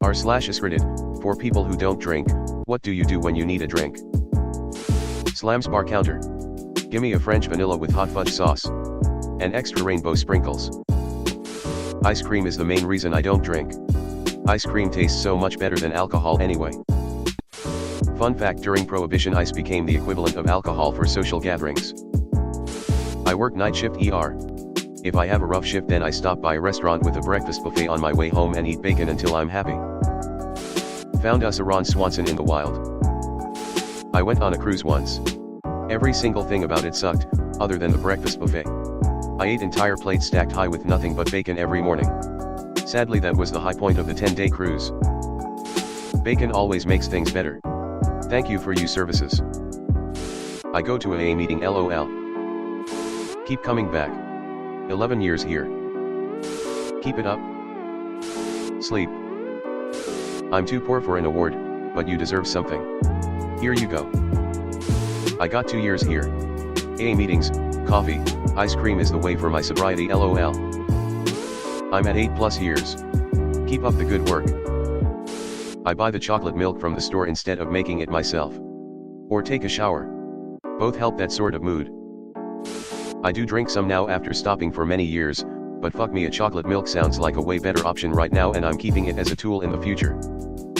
r/askreddit, for people who don't drink, what do you do when you need a drink? Slams bar counter. Gimme a French vanilla with hot fudge sauce. And extra rainbow sprinkles. Ice cream is the main reason I don't drink. Ice cream tastes so much better than alcohol anyway. Fun fact: during Prohibition, ice became the equivalent of alcohol for social gatherings. I work night shift ER. If I have a rough shift, then I stop by a restaurant with a breakfast buffet on my way home and eat bacon until I'm happy. Found us a Ron Swanson in the wild. I went on a cruise once. Every single thing about it sucked, other than the breakfast buffet. I ate entire plates stacked high with nothing but bacon every morning. Sadly, that was the high point of the 10-day cruise. Bacon always makes things better. Thank you for your services. I go to a AA meeting, LOL. Keep coming back. 11 years here. Keep it up. Sleep. I'm too poor for an award, but you deserve something. Here you go. I got 2 years here. AA meetings, coffee, ice cream is the way for my sobriety, LOL. I'm at 8+ years. Keep up the good work. I buy the chocolate milk from the store instead of making it myself. Or take a shower. Both help that sort of mood. I do drink some now after stopping for many years, but fuck me, a chocolate milk sounds like a way better option right now, and I'm keeping it as a tool in the future.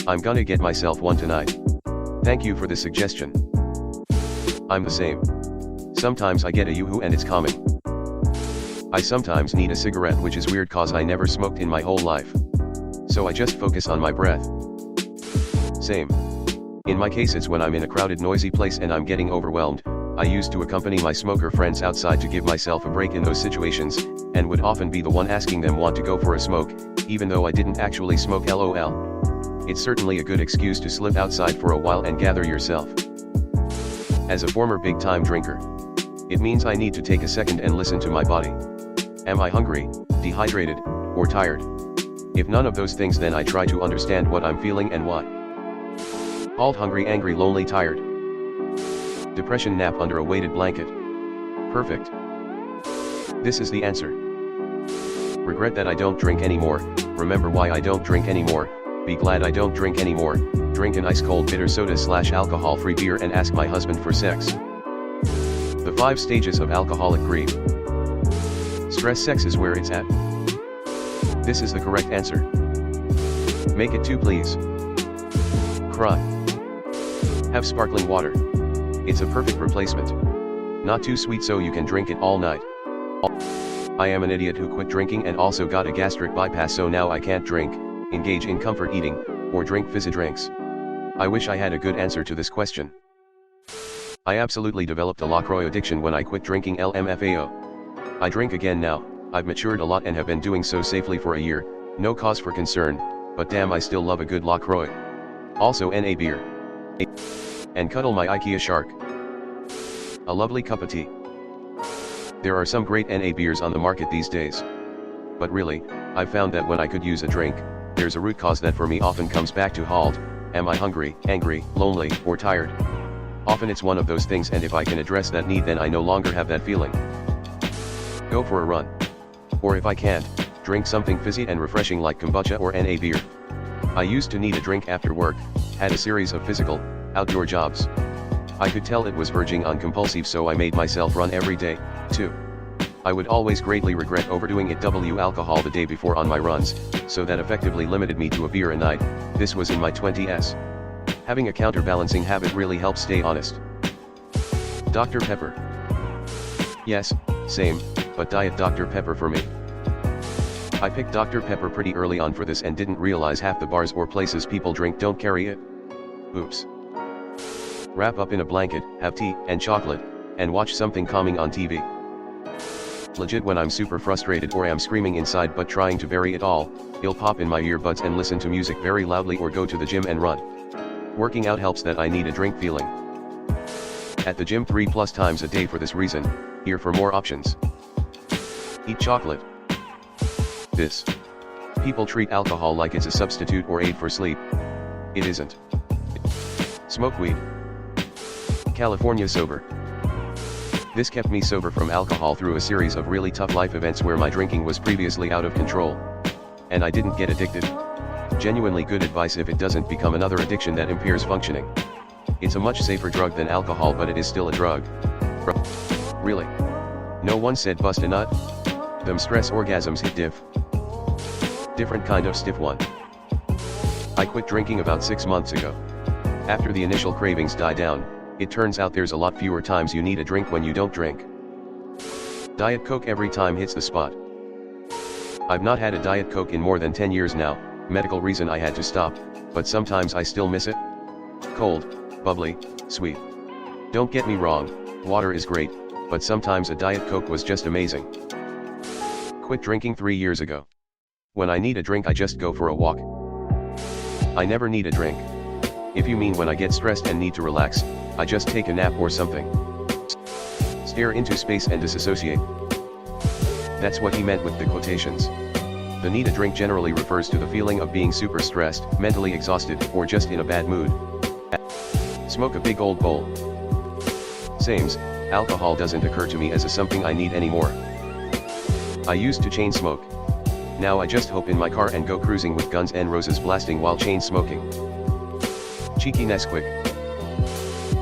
I'm gonna get myself one tonight. Thank you for the suggestion. I'm the same. Sometimes I get a yoo-hoo and it's calming. I sometimes need a cigarette, which is weird cause I never smoked in my whole life. So I just focus on my breath. Same. In my case, it's when I'm in a crowded, noisy place and I'm getting overwhelmed. I used to accompany my smoker friends outside to give myself a break in those situations, and would often be the one asking them want to go for a smoke, even though I didn't actually smoke, LOL. It's certainly a good excuse to slip outside for a while and gather yourself. As a former big-time drinker, it means I need to take a second and listen to my body. Am I hungry, dehydrated, or tired? If none of those things, then I try to understand what I'm feeling and why. Halt: hungry, angry, lonely, tired. Depression: nap under a weighted blanket. Perfect. This is the answer. Regret that I don't drink anymore. Remember why I don't drink anymore. Be glad I don't drink anymore. Drink an ice-cold bitter soda/alcohol-free beer and ask my husband for sex. The 5 stages of alcoholic grief. Stress: sex is where it's at. This is the correct answer. Make it 2, please. Cry. Have sparkling water. It's a perfect replacement. Not too sweet so you can drink it all night. I am an idiot who quit drinking and also got a gastric bypass, so now I can't drink, engage in comfort eating, or drink fizzy drinks. I wish I had a good answer to this question. I absolutely developed a LaCroix addiction when I quit drinking, LMFAO. I drink again now. I've matured a lot and have been doing so safely for a year, no cause for concern, but damn, I still love a good LaCroix. Also NA beer. And cuddle my IKEA shark. A lovely cup of tea. There are some great NA beers on the market these days. But really, I've found that when I could use a drink, there's a root cause that for me often comes back to halt: am I hungry, angry, lonely, or tired? Often it's one of those things, and if I can address that need, then I no longer have that feeling. Go for a run. Or if I can't, drink something fizzy and refreshing like kombucha or NA beer. I used to need a drink after work, had a series of physical, outdoor jobs. I could tell it was verging on compulsive, so I made myself run every day, too. I would always greatly regret overdoing it. Alcohol the day before on my runs, so that effectively limited me to a beer a night. This was in my 20s. Having a counterbalancing habit really helps stay honest. Dr. Pepper. Yes, same, but Diet Dr. Pepper for me. I picked Dr. Pepper pretty early on for this and didn't realize half the bars or places people drink don't carry it. Oops. Wrap up in a blanket, have tea and chocolate, and watch something calming on TV. Legit, when I'm super frustrated or am screaming inside but trying to bury it all, I'll pop in my earbuds and listen to music very loudly or go to the gym and run. Working out helps that I need a drink feeling. At the gym 3+ times a day for this reason. Here for more options. Eat chocolate. This. People treat alcohol like it's a substitute or aid for sleep. It isn't. Smoke weed. California sober. This kept me sober from alcohol through a series of really tough life events where my drinking was previously out of control. And I didn't get addicted. Genuinely good advice if it doesn't become another addiction that impairs functioning. It's a much safer drug than alcohol, but it is still a drug. Really? No one said bust a nut? Them stress orgasms hit different kind of stiff one. I quit drinking about 6 months ago. After the initial cravings die down, it turns out there's a lot fewer times you need a drink when you don't drink. Diet Coke every time hits the spot. I've not had a Diet Coke in more than 10 years now, medical reason I had to stop, but sometimes I still miss it. Cold, bubbly, sweet. Don't get me wrong, water is great, but sometimes a Diet Coke was just amazing. Quit drinking 3 years ago. When I need a drink I just go for a walk. I never need a drink. If you mean when I get stressed and need to relax, I just take a nap or something. Stare into space and disassociate. That's what he meant with the quotations. The need a drink generally refers to the feeling of being super stressed, mentally exhausted, or just in a bad mood. Smoke a big old bowl. Sames, alcohol doesn't occur to me as a something I need anymore. I used to chain smoke. Now I just hop in my car and go cruising with Guns N' Roses blasting while chain smoking. Cheeky Nesquik.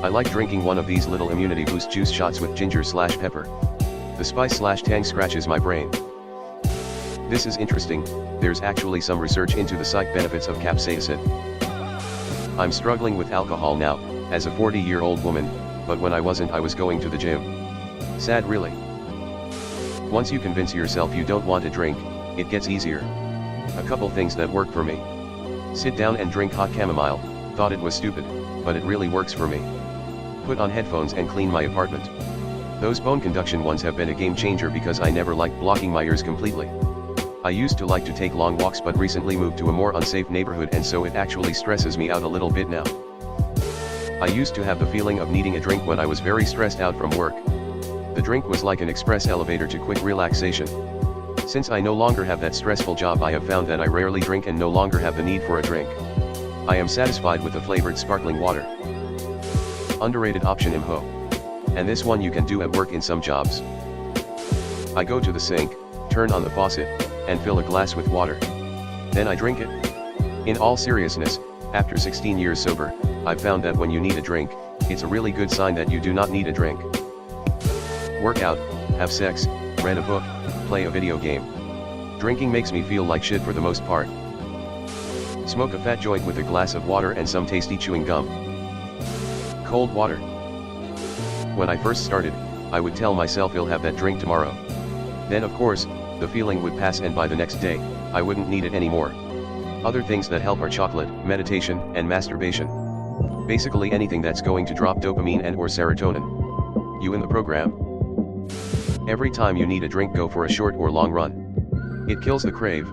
I like drinking one of these little immunity boost juice shots with ginger/pepper. The spice/tang scratches my brain. This is interesting, there's actually some research into the psych benefits of capsaicin. I'm struggling with alcohol now, as a 40-year-old woman, but when I wasn't I was going to the gym. Sad really. Once you convince yourself you don't want a drink, it gets easier. A couple things that work for me. Sit down and drink hot chamomile, thought it was stupid, but it really works for me. Put on headphones and clean my apartment. Those bone conduction ones have been a game changer because I never liked blocking my ears completely. I used to like to take long walks but recently moved to a more unsafe neighborhood and so it actually stresses me out a little bit now. I used to have the feeling of needing a drink when I was very stressed out from work. The drink was like an express elevator to quick relaxation. Since I no longer have that stressful job I have found that I rarely drink and no longer have the need for a drink. I am satisfied with the flavored sparkling water. Underrated option imho. And this one you can do at work in some jobs. I go to the sink, turn on the faucet, and fill a glass with water. Then I drink it. In all seriousness, after 16 years sober, I've found that when you need a drink, it's a really good sign that you do not need a drink. Work out, have sex, read a book, play a video game. Drinking makes me feel like shit for the most part. Smoke a fat joint with a glass of water and some tasty chewing gum. Cold water. When I first started, I would tell myself I'll have that drink tomorrow. Then of course, the feeling would pass and by the next day, I wouldn't need it anymore. Other things that help are chocolate, meditation, and masturbation. Basically anything that's going to drop dopamine and or serotonin. You in the program? Every time you need a drink go for a short or long run. It kills the crave.